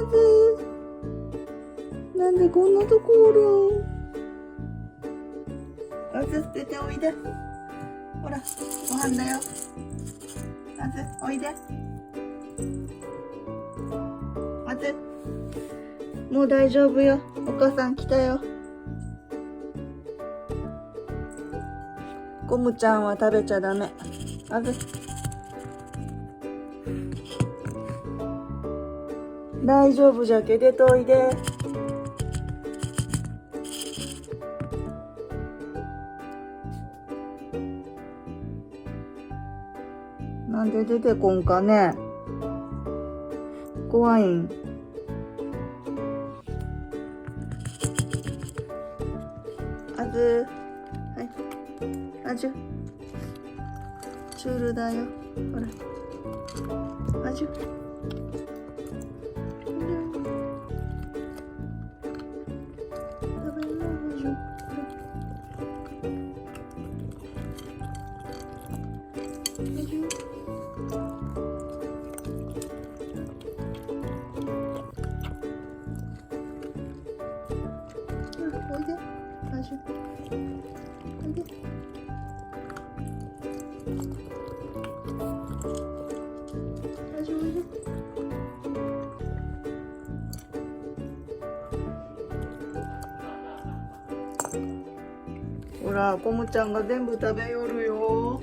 ずなんでこんなとこおるん。あず出ておいで。ほらご飯だよ。あずおいで。あずもう大丈夫よ。お母さん来たよ。ゴムちゃんは食べちゃダメ。あず大丈夫じゃけ出といで。なんで出てこんかね。怖いん。あずはいあじゅチュールだよ。ほらあじゅおいで、あじゅ、おいで。あじゅ、おいで。ほら、コムちゃんが全部食べよるよ。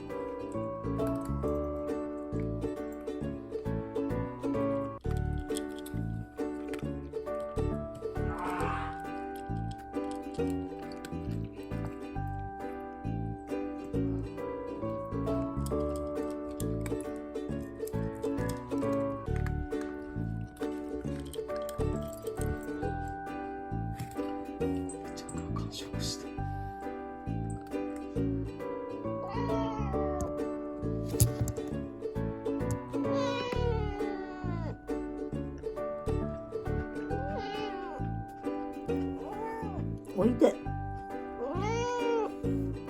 おいで。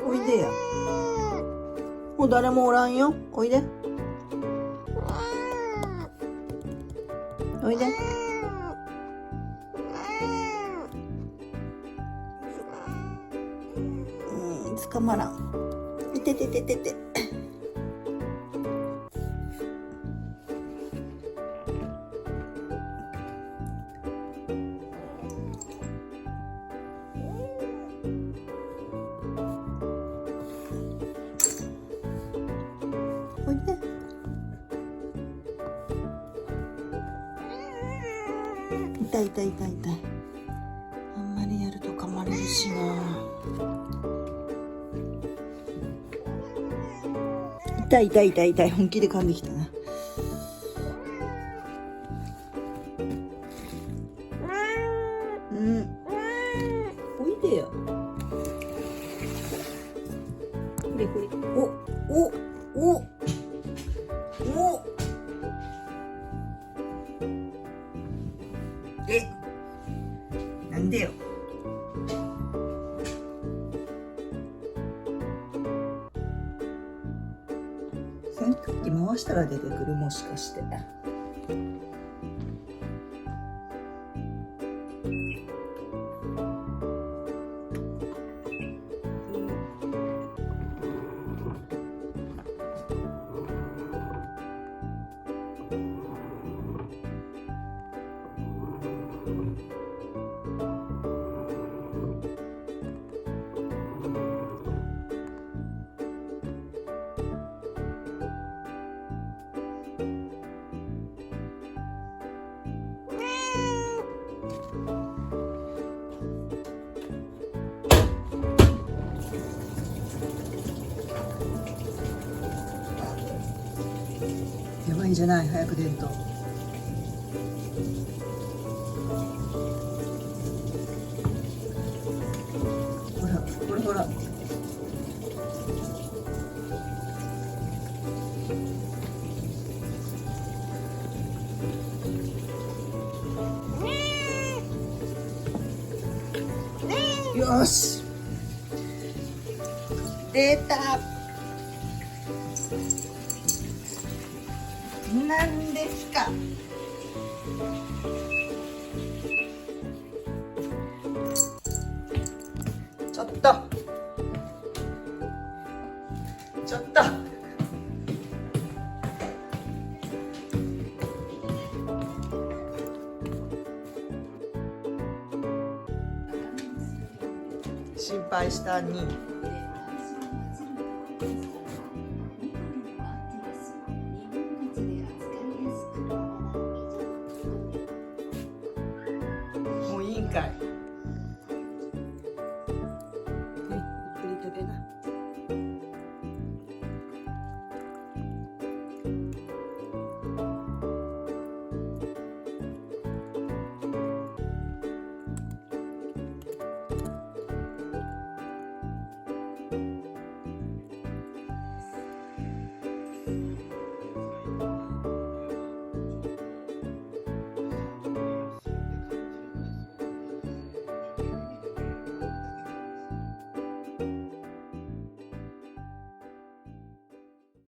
おいでや。もう誰もおらんよ。おいで。おいで。捕まらん。いててててて。おいで。痛い痛い痛い痛い。あんまりやると噛まれるしな。痛い痛い痛い痛い。本気で噛んできたな。おいでよ。これこれ。おなんでよ。洗濯機回したら出てくる、もしかして。やばいんじゃない？早く出んと。ほらほらほら。よし、出た。なんですか。ちょっとちょっと心配したに